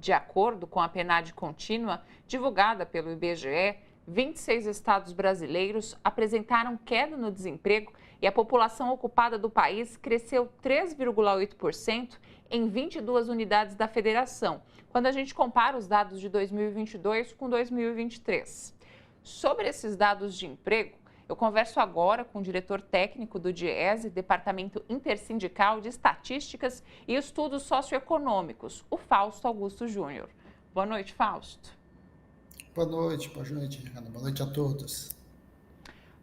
De acordo com a PNAD contínua, divulgada pelo IBGE, 26 estados brasileiros apresentaram queda no desemprego e a população ocupada do país cresceu 3,8% em 22 unidades da federação, quando a gente compara os dados de 2022 com 2023. Sobre esses dados de emprego, eu converso agora com o diretor técnico do DIEESE, Departamento Intersindical de Estatísticas e Estudos Socioeconômicos, o Fausto Augusto Júnior. Boa noite, Fausto. Boa noite, Ana. Boa noite a todos.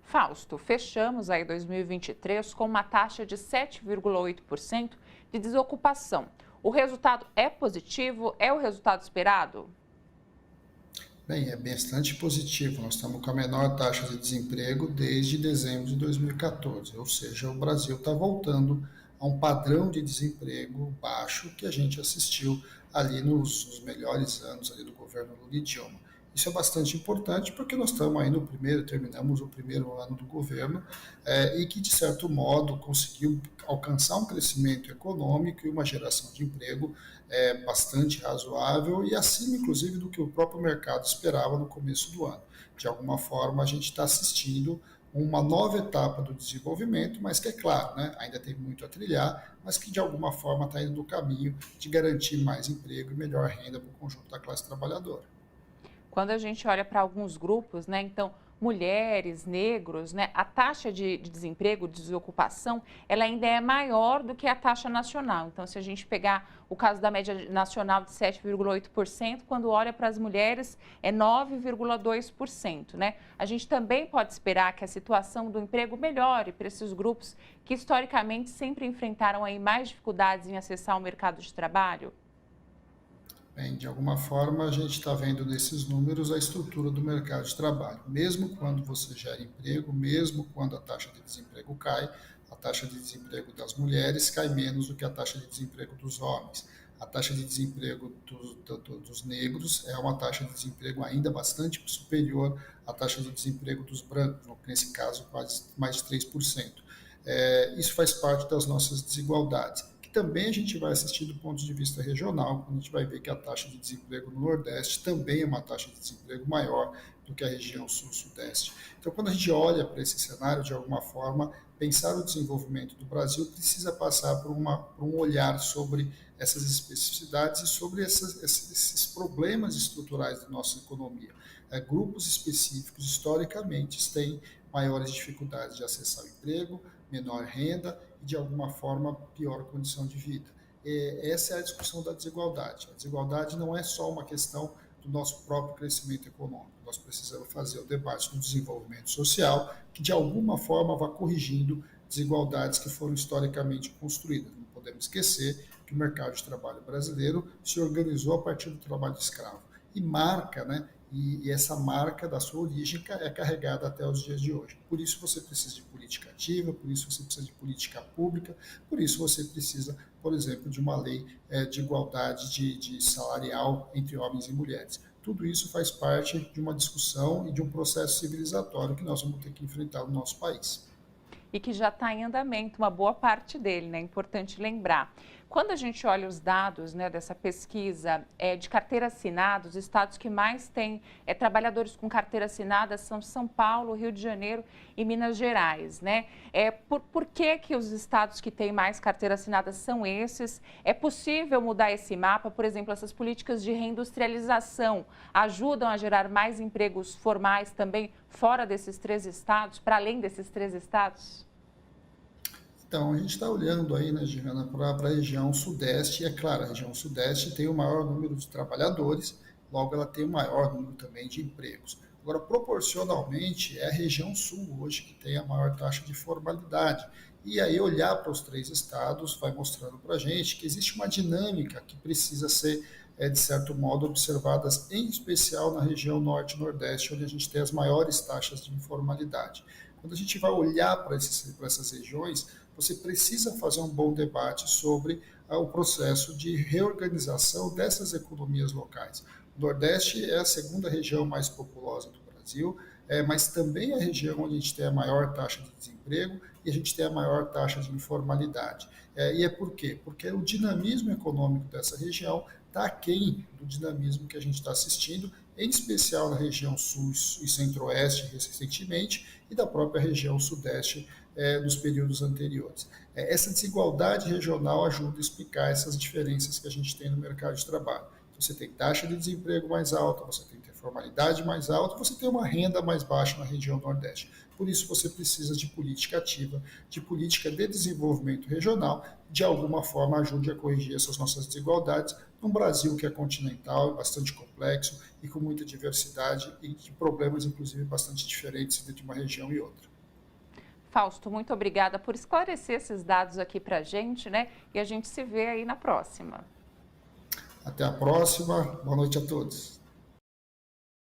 Fausto, fechamos aí 2023 com uma taxa de 7,8% de desocupação. O resultado é positivo? É o resultado esperado? Bem, é bastante positivo. Nós estamos com a menor taxa de desemprego desde dezembro de 2014, ou seja, o Brasil está voltando a um padrão de desemprego baixo que a gente assistiu ali nos melhores anos ali do governo Lula e Dilma. Isso é bastante importante porque nós estamos aí terminamos o primeiro ano do governo e que, de certo modo, conseguiu alcançar um crescimento econômico e uma geração de emprego bastante razoável e acima, inclusive, do que o próprio mercado esperava no começo do ano. De alguma forma, a gente está assistindo uma nova etapa do desenvolvimento, mas que é claro, né, ainda tem muito a trilhar, mas que de alguma forma está indo no caminho de garantir mais emprego e melhor renda para o conjunto da classe trabalhadora. Quando a gente olha para alguns grupos, né, então mulheres, negros, né, a taxa de desemprego, de desocupação, ela ainda é maior do que a taxa nacional. Então, se a gente pegar o caso da média nacional de 7,8%, quando olha para as mulheres é 9,2%, né? A gente também pode esperar que a situação do emprego melhore para esses grupos que historicamente sempre enfrentaram aí mais dificuldades em acessar o mercado de trabalho. Bem, de alguma forma, a gente está vendo nesses números a estrutura do mercado de trabalho. Mesmo quando você gera emprego, mesmo quando a taxa de desemprego cai, a taxa de desemprego das mulheres cai menos do que a taxa de desemprego dos homens. A taxa de desemprego dos negros é uma taxa de desemprego ainda bastante superior à taxa de desemprego dos brancos, nesse caso, quase mais de 3%. Isso faz parte das nossas desigualdades. Também a gente vai assistir do ponto de vista regional, quando a gente vai ver que a taxa de desemprego no Nordeste também é uma taxa de desemprego maior do que a região Sul-Sudeste. Então, quando a gente olha para esse cenário, de alguma forma, pensar o desenvolvimento do Brasil precisa passar por um olhar sobre essas especificidades e sobre esses problemas estruturais da nossa economia. Grupos específicos, historicamente, têm maiores dificuldades de acessar o emprego, menor renda e, de alguma forma, pior condição de vida. Essa é a discussão da desigualdade. A desigualdade não é só uma questão do nosso próprio crescimento econômico. Nós precisamos fazer o debate do desenvolvimento social, que, de alguma forma, vá corrigindo desigualdades que foram historicamente construídas. Não podemos esquecer que o mercado de trabalho brasileiro se organizou a partir do trabalho escravo e marca, né? E essa marca da sua origem é carregada até os dias de hoje. Por isso você precisa de política ativa, por isso você precisa de política pública, por isso você precisa, por exemplo, de uma lei de igualdade de salarial entre homens e mulheres. Tudo isso faz parte de uma discussão e de um processo civilizatório que nós vamos ter que enfrentar no nosso país. E que já está em andamento, uma boa parte dele, né? É importante lembrar. Quando a gente olha os dados, né, dessa pesquisa de carteira assinada, os estados que mais têm trabalhadores com carteira assinada são São Paulo, Rio de Janeiro e Minas Gerais, né? Por que os estados que têm mais carteira assinada são esses? É possível mudar esse mapa? Por exemplo, essas políticas de reindustrialização ajudam a gerar mais empregos formais também fora desses 3 estados, para além desses 3 estados? Então, a gente está olhando aí, né, Giana, para a região sudeste, e é claro, a região sudeste tem o maior número de trabalhadores, logo ela tem o maior número também de empregos. Agora, proporcionalmente, é a região sul hoje que tem a maior taxa de formalidade. E aí, olhar para os 3 estados vai mostrando para a gente que existe uma dinâmica que precisa ser, de certo modo, observada, em especial na região norte e nordeste, onde a gente tem as maiores taxas de informalidade. Quando a gente vai olhar para essas regiões, você precisa fazer um bom debate sobre o processo de reorganização dessas economias locais. O Nordeste é a segunda região mais populosa do Brasil, mas também é a região onde a gente tem a maior taxa de desemprego e a gente tem a maior taxa de informalidade. E é por quê? Porque o dinamismo econômico dessa região está aquém do dinamismo que a gente está assistindo, em especial na região sul e centro-oeste recentemente e da própria região sudeste dos períodos anteriores. Essa desigualdade regional ajuda a explicar essas diferenças que a gente tem no mercado de trabalho. Então, você tem taxa de desemprego mais alta, você tem formalidade mais alta, você tem uma renda mais baixa na região Nordeste. Por isso, você precisa de política ativa, de política de desenvolvimento regional, de alguma forma ajude a corrigir essas nossas desigualdades num Brasil que é continental, bastante complexo e com muita diversidade e de problemas, inclusive, bastante diferentes entre uma região e outra. Fausto, muito obrigada por esclarecer esses dados aqui para a gente, né? E a gente se vê aí na próxima. Até a próxima. Boa noite a todos.